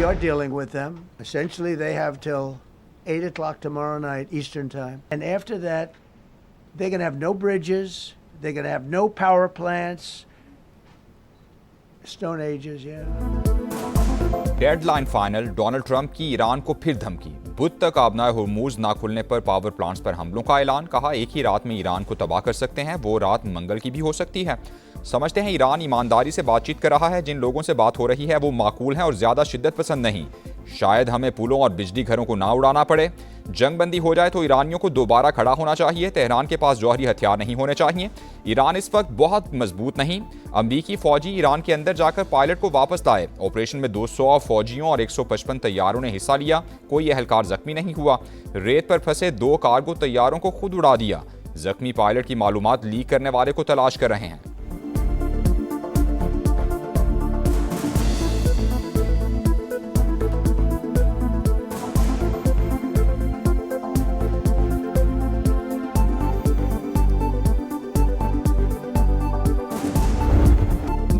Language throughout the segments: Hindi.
are dealing with them. Essentially, they have till 8 o'clock tomorrow night, Eastern Time. And after that, they're going to have no bridges. They're going to have no power plants. Stone Ages, yeah. Deadline final, Donald Trump की ईरान को फिर धमकी। बुध तक आबनाए हुर्मुज ना खुलने पर पावर प्लांट्स पर हमलों का ऐलान। कहा एक ही रात में ईरान को तबाह कर सकते हैं, वो रात मंगल की भी हो सकती है। समझते हैं ईरान ईमानदारी से बातचीत कर रहा है, जिन लोगों से बात हो रही है वो माकूल हैं और ज्यादा शिद्दत पसंद नहीं। शायद हमें पुलों और बिजली घरों को ना उड़ाना पड़े। जंग बंदी हो जाए तो ईरानियों को दोबारा खड़ा होना चाहिए। तेहरान के पास जौहरी हथियार नहीं होने चाहिए। ईरान इस वक्त बहुत मजबूत नहीं। अमरीकी फौजी ईरान के अंदर जाकर पायलट को वापस लाए। ऑपरेशन में 200 फौजियों और 155 तैयारों ने हिस्सा लिया। कोई एहलकार जख्मी नहीं हुआ। रेत पर फंसे 2 कार्गो तैयारों को खुद उड़ा दिया। जख्मी पायलट की मालूमात लीक करने वाले को तलाश कर रहे हैं।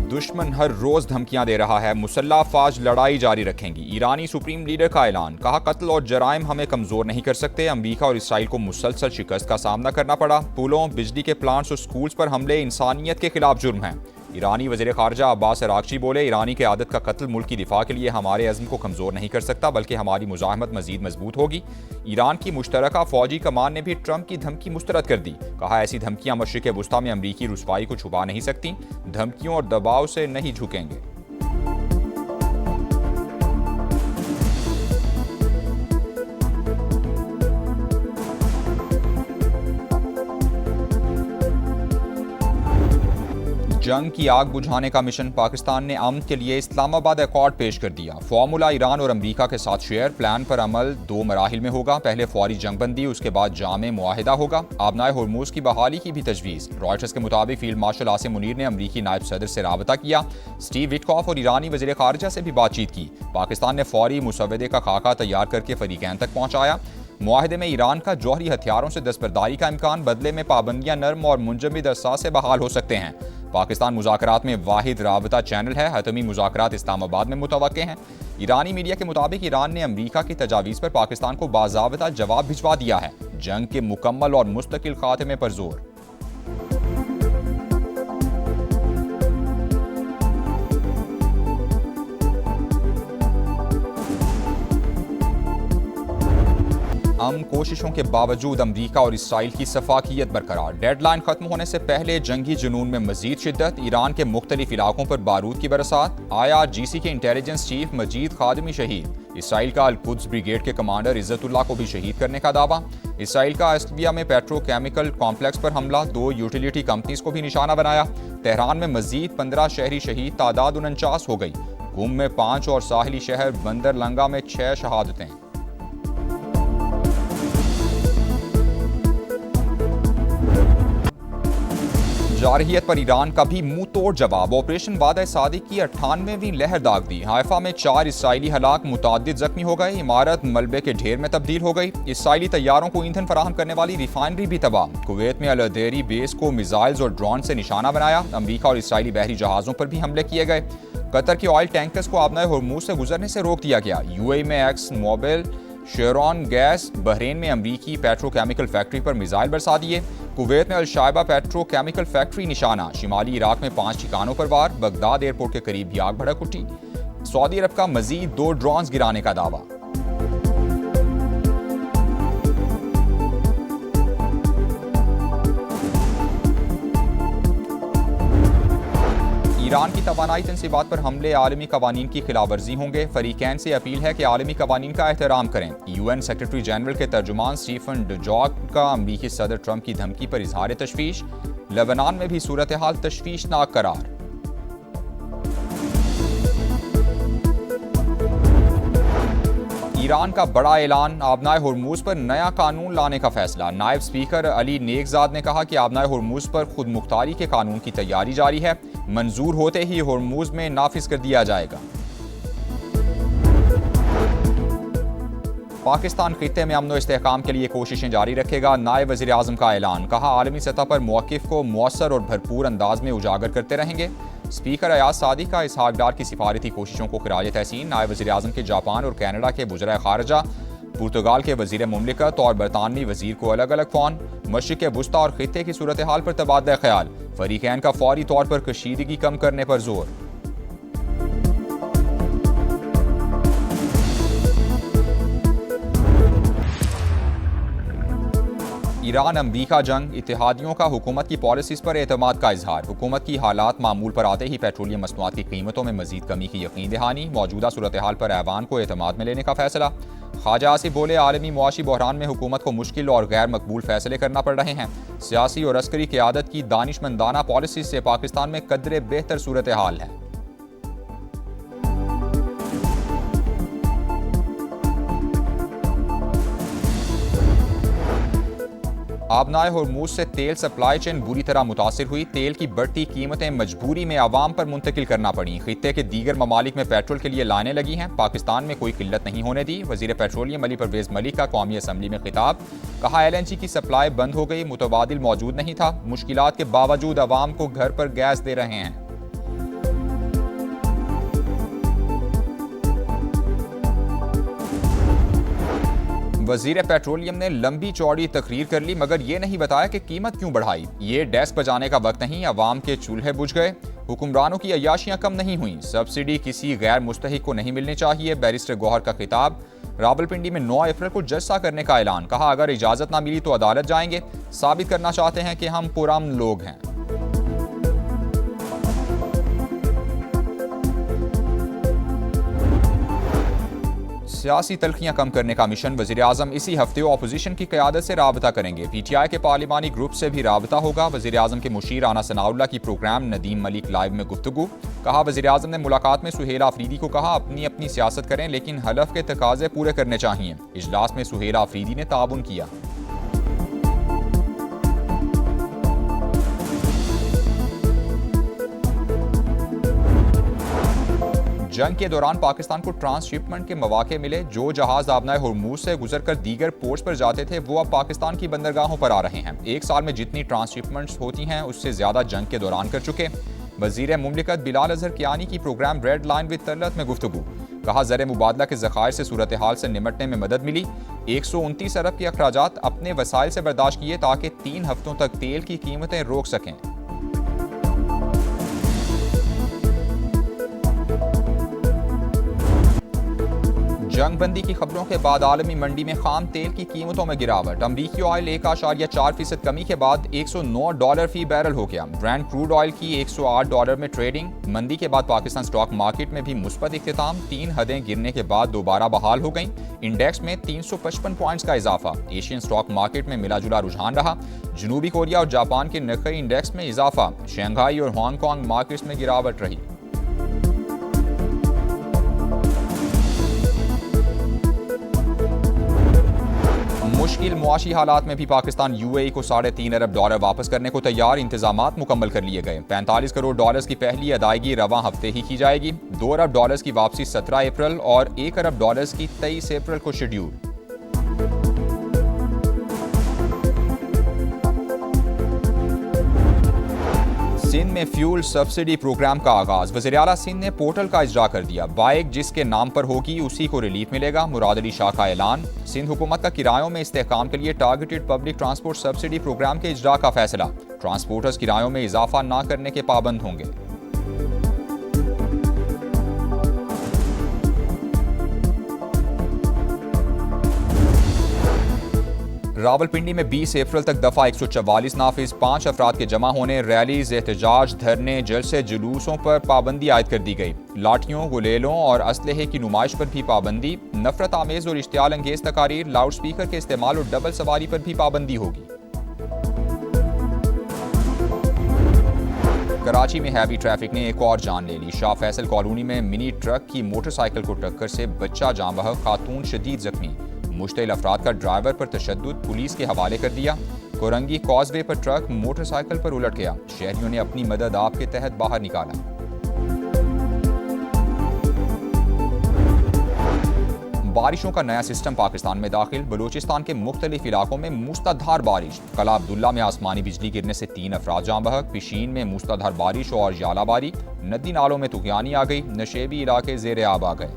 दुश्मन हर रोज धमकियां दे रहा है, मुसल्लह अफवाज लड़ाई जारी रखेंगी। ईरानी सुप्रीम लीडर का ऐलान। कहा कत्ल और जराइम हमें कमजोर नहीं कर सकते। अमेरिका और इसराइल को मुसलसल शिकस्त का सामना करना पड़ा। पुलों, बिजली के प्लांट्स और स्कूल्स पर हमले इंसानियत के खिलाफ जुर्म हैं। ईरानी वज़ीर ख़ारजा अब्बास अराग़ची बोले, ईरानी की आदत का कत्ल मुल्क की दिफा के लिए हमारे अज़्म को कमज़ोर नहीं कर सकता, बल्कि हमारी मुज़ाहमत मज़ीद मजबूत होगी। ईरान की मुश्तरका फ़ौजी कमान ने भी ट्रंप की धमकी मुस्तरद कर दी। कहा ऐसी धमकियां मशरिक़ वुस्ता में अमरीकी रुसवाई को छुपा नहीं सकती। धमकियों और दबाव से नहीं झुकेंगे। जंग की आग बुझाने का मिशन। पाकिस्तान ने अमन के लिए इस्लामाबाद अकॉर्ड पेश कर दिया। फॉर्मूला ईरान और अमेरिका के साथ शेयर। प्लान पर अमल 2 मराहिल में होगा। पहले फौरी जंगबंदी, उसके बाद जामे मुआहिदा होगा। आबनाए हुर्मुज की बहाली की भी तजवीज़। रॉयटर्स के मुताबिक फील्ड मार्शल आसिम मुनीर ने अमरीकी नायब सदर से राबता किया। स्टीव विटकॉफ और ईरानी वज़ीर ख़ारजा से भी बातचीत की। पाकिस्तान ने फौरी मुसवदे का खाका तैयार करके फरीकैन तक पहुँचाया। मुआहिदे में ईरान का जौहरी हथियारों से दस्तबरदारी का इम्कान, बदले में पाबंदियां नर्म और मुंजमद अरसा से बहाल हो सकते हैं। पाकिस्तान मुज़ाकरात में वाहिद राबता चैनल है। हतमी मुज़ाकरात इस्लामाबाद में मुतवक्के हैं। ईरानी मीडिया के मुताबिक ईरान ने अमरीका की तजावीज़ पर पाकिस्तान को बाज़ाब्ता जवाब भिजवा दिया है। जंग के मुकम्मल और मुस्तकिल खात्मे पर जोर। कोशिशों के बावजूद अमरीका और इसराइल की सफाकियत बरकरार। डेडलाइन खत्म होने से पहले जंगी जुनून में मजीद शिद्दत। ईरान के मुख्तलिफ इलाकों पर बारूद की बरसात। IRGC के इंटेलिजेंस चीफ मजीद खादमी शहीद। इसराइल का अल-कुद्स ब्रिगेड के कमांडर इज्जतुल्लाह को भी शहीद करने का दावा। इसराइल का अस्लिया में पेट्रोकेमिकल कॉम्प्लेक्स पर हमला। 2 यूटिलिटी कंपनीज को भी निशाना बनाया। तेहरान में मजीद 15 शहरी शहीद, तादाद 49 हो गई। कुम में 5 और साहिली शहर बंदरलंगा में 6 शहादतें। जारहियत पर ईरान का भी मुंह तोड़ जवाब। ऑपरेशन वादा सादिक की 98वीं लहर दाग दी। हाइफा में 4 इसराइली हलाक, मुतादिद जख्मी हो गए। इमारत मलबे के ढेर में तब्दील हो गई। इसराइली तैयारों को ईंधन फराहम करने वाली रिफाइनरी भी तबाह। कुवैत में अल-अदेरी बेस को मिसाइल्स और ड्रोन से निशाना बनाया। अमरीका और इसराइली बहरी जहाजों पर भी हमले किए गए। कतर के ऑयल टैंकर्स को आबनाए हुर्मुज से गुजरने से रोक दिया गया। UAE में एक्सन मोबिल, शेरॉन गैस। बहरीन में अमरीकी पेट्रोकेमिकल फैक्ट्री पर मिसाइल बरसा दिए। कुवैत में अल-शाइबा पेट्रोकेमिकल फैक्ट्री निशाना। शिमाली इराक में 5 ठिकानों पर वार। बगदाद एयरपोर्ट के करीब भी आग भड़क उठी। सऊदी अरब का मजीद 2 ड्रोन्स गिराने का दावा। ईरान की तवानाई तंसीबात पर हमले आलमी कवानीन की खिलाफवर्जी होंगे। फरीकैन से अपील है कि आलमी कवानीन का एहतराम करें। UN सेक्रेटरी जनरल के तर्जुमान स्टीफन डुजार्क का अमरीकी सदर ट्रंप की धमकी पर इजहार तशवीश। लेबनान में भी सूरत हाल तशवीशनाक करार। ईरान का बड़ा ऐलान। आबनाए हुर्मुज पर नया कानून लाने का फैसला। नायब स्पीकर अली नेकजाद ने कहा कि आबनाए हुर्मुज पर खुद मुख्तारी के कानून की तैयारी जारी है। मंजूर होते ही हुर्मुज में नाफिज कर दिया जाएगा। पाकिस्तान खित्ते में अमन व इस्तेहकाम के लिए कोशिशें जारी रखेगा। नायब वज़ीर आज़म का ऐलान। कहा आलमी सतह पर मौक़िफ़ को मौसर और भरपूर अंदाज में उजागर करते रहेंगे। स्पीकर अयाज सादी का इसहाक डार की सिफारती कोशिशों को खिराज तहसीन। नायब वज़ीर-ए-आज़म के जापान और कनाडा के वज़ीर ख़ारजा, पुर्तगाल के वज़ीर मुमलिकत और बरतानवी वज़ीर को अलग अलग फ़ोन। मशरिक़ वुस्ता और ख़ित्ते की सूरत हाल पर तबादला ख्याल। फ़रीक़ैन का फौरी तौर पर कशीदगी कम करने पर जोर। ईरान अमरीका जंग, इत्तेहादियों का हुकूमत की पॉलिसीज़ पर एतमाद का इजहार। हुकूमत की हालात मामूल पर आते ही पेट्रोलियम मसनूआत की कीमतों में मजीद कमी की यकीन दहानी। मौजूदा सूरत हाल पर ऐवान को एतमाद में लेने का फैसला। ख्वाजा आसिफ बोले, आलमी मुआशी बहरान में हुकूमत को मुश्किल और गैर मकबूल फैसले करना पड़ रहे हैं। सियासी और अस्करी क़यादत की दानिशमंदाना पॉलिसी से पाकिस्तान में कदरे बेहतर सूरत हाल है। आबनाए होर्मुज से तेल सप्लाई चेन बुरी तरह मुतासिर हुई। तेल की बढ़ती कीमतें मजबूरी में आवाम पर मुंतकिल करना पड़ी। खित्ते के दीगर ममालिक में पेट्रोल के लिए लाइनें लगी हैं। पाकिस्तान में कोई किल्लत नहीं होने दी। वजीर पेट्रोलियम अली परवेज मलिक का कौमी असम्बली में खिताब। कहा, LNG की सप्लाई बंद हो गई, मुतबादिल मौजूद नहीं था। मुश्किलात के बावजूद आवाम को घर पर गैस दे रहे हैं। वजीर पेट्रोलियम ने लंबी चौड़ी तकरीर कर ली, मगर ये नहीं बताया कि कीमत क्यों बढ़ाई। ये डेस्क बजाने का वक्त नहीं, अवाम के चूल्हे बुझ गए। हुक्मरानों की अय्याशियां कम नहीं हुई। सब्सिडी किसी गैर मुस्तहिक को नहीं मिलनी चाहिए। बैरिस्टर गौहर का खिताब। रावलपिंडी में 9 अप्रैल को जलसा करने का ऐलान। कहा, अगर इजाजत ना मिली तो अदालत जाएंगे। साबित करना चाहते हैं कि हम पुरअमन लोग हैं। सियासी तलखियां कम करने का मिशन। वज़ीर-ए-आज़म इसी हफ्ते अपोजिशन की क़यादत से राबता करेंगे। PTI के पार्लिमानी ग्रुप से भी राबता होगा। वज़ीर-ए-आज़म के मुशीर राना सनाउल्लाह की प्रोग्राम नदीम मलिक लाइव में गुफ्तगू। कहा, वज़ीर-ए-आज़म ने मुलाकात में सुहेल आफरीदी को कहा, अपनी अपनी सियासत करें लेकिन हलफ के तकाजे पूरे करने चाहिए। इजलास में सुहेल आफरीदी ने ताउन किया। जंग के दौरान पाकिस्तान को ट्रांसशिपमेंट के मौके मिले। जो जहाज आबनाए होर्मुज से गुजरकर दीगर पोर्ट्स पर जाते थे वो अब पाकिस्तान की बंदरगाहों पर आ रहे हैं। एक साल में जितनी ट्रांसशिपमेंट्स होती हैं उससे ज्यादा जंग के दौरान कर चुके। वजीर मुमलिकत बिलाल अजहर कियानी की program red line with Talat में गुफ्तगू। कहा, ज़र मुबादला के ज़खायर से सूरत हाल से निमटने में मदद मिली। 129 अरब के अखराजात अपने वसाइल से बर्दाश्त किए ताकि 3 हफ्तों तक तेल की कीमतें रोक सकें। जंग बंदी की खबरों के बाद आलमी मंडी में खाम तेल की कीमतों में गिरावट। अमरीकी ऑयल 1.4% कमी के बाद $109 फी बैरल हो गया। ब्रांड क्रूड ऑयल की $108 में ट्रेडिंग। मंदी के बाद पाकिस्तान स्टॉक मार्केट में भी मुस्बत इख्तिताम। 3 हदें गिरने के बाद दोबारा बहाल हो गईं। इंडेक्स में 355 पॉइंट्स का इजाफा। एशियन स्टॉक मार्केट में मिला जुला रुझान रहा। जनूबी कोरिया और जापान के निक्केई इंडेक्स में इजाफा। शंघाई और हांगकांग मार्केट्स में गिरावट रही। मुश्किल मुआशी हालात में भी पाकिस्तान UAE को $3.5 अरब वापस करने को तैयार। इंतजामात मुकम्मल कर लिए गए। $45 करोड़ की पहली अदायगी रवां हफ्ते ही की जाएगी। $2 अरब की वापसी 17 अप्रैल और $1 अरब की 23 अप्रैल को शेड्यूल। सिंध में फ्यूल सब्सिडी प्रोग्राम का आगाज। वज़ीर-ए-आला सिंध ने पोर्टल का इजरा कर दिया। बाइक जिसके नाम पर होगी उसी को रिलीफ मिलेगा। मुराद अली शाह का ऐलान। सिंध हुकूमत का किरायों में इस्तेहकाम के लिए targeted public transport subsidy program के इजरा का फैसला। ट्रांसपोर्टर्स किरायों में इजाफा न करने के पाबंद होंगे। रावलपिंडी में 20 अप्रैल तक दफा 144 नाफिज। 5 अफराद के जमा होने, रैलीज, एहतजाज, धरने, जलसे, जुलूसों पर पाबंदी आयद कर दी गई। लाठियों, गुलेलों और असलहे की नुमाइश पर भी पाबंदी। नफरत आमेज और इश्तियाल अंगेज तकारीर, लाउड स्पीकर के इस्तेमाल और डबल सवारी पर भी पाबंदी होगी। कराची में हैवी ट्रैफिक ने एक और जान ले ली। शाह फैसल कॉलोनी में मिनी ट्रक की मोटरसाइकिल को टक्कर से बच्चा जाँ बहक, खातून शदीद जख्मी। मुश्तिल अफराद का ड्राइवर पर तशद्दुद, पुलिस के हवाले कर दिया। कोरंगी कॉजवे पर ट्रक मोटरसाइकिल पर उलट गया। शहरियों ने अपनी मदद आप के तहत बाहर निकाला। बारिशों का नया सिस्टम पाकिस्तान में दाखिल। बलूचिस्तान के मुख्तलिफ इलाकों में मूसलाधार बारिश। कला अब्दुल्ला में आसमानी बिजली गिरने से 3 अफराद जाँ बहक। पिशीन में मूसलाधार बारिश और यालाबारी। नदी नालों में तुगयानी आ गई। नशेबी इलाके ज़ेर आब आ गए।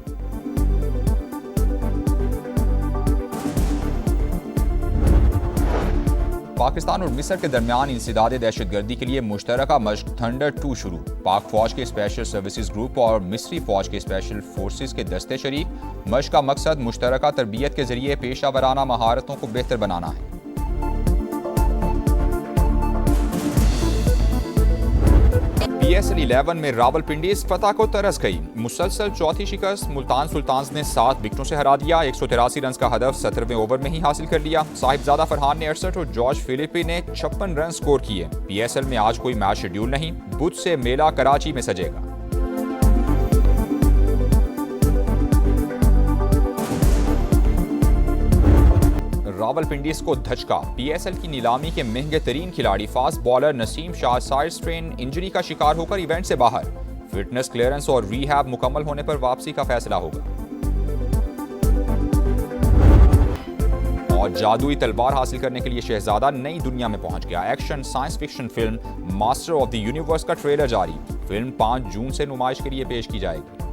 पाकिस्तान और मिस्र के दरमियान इंसदाद दहशतगर्दी के लिए मुश्तरका मशक थंडर 2 शुरू। पाक फौज के स्पेशल सर्विसेज ग्रुप और मिस्री फौज के स्पेशल फोर्सेस के दस्ते शरीक। मशक का मकसद मुश्तरका तरबियत के जरिए पेशा वराना महारतों को बेहतर बनाना है। PSL 11 में रावलपिंडी फतह को तरस गई। मुसलसल चौथी शिकस्त। मुल्तान सुल्तान्स ने 7 विकेटों से हरा दिया। 183 रन का हदफ 17वें ओवर में ही हासिल कर लिया। साहिबजादा फरहान ने 68 और जॉर्ज फिलिपी ने 56 रन स्कोर किए। PSL में आज कोई मैच शेड्यूल नहीं। बुध से मेला कराची में सजेगा। रावलपिंडी को धचका। PSL की नीलामी के महंगे तरीन खिलाड़ी fast bowler Naseem Shah side strain injury का शिकार होकर इवेंट से बाहर। फिटनेस क्लियरेंस और रीहैब मुकम्मल होने पर वापसी का फैसला होगा। और जादुई तलवार हासिल करने के लिए शहजादा नई दुनिया में पहुंच गया। Action science fiction film master of the universe का ट्रेलर जारी। फिल्म 5 जून से नुमाइश के लिए पेश की जाएगी।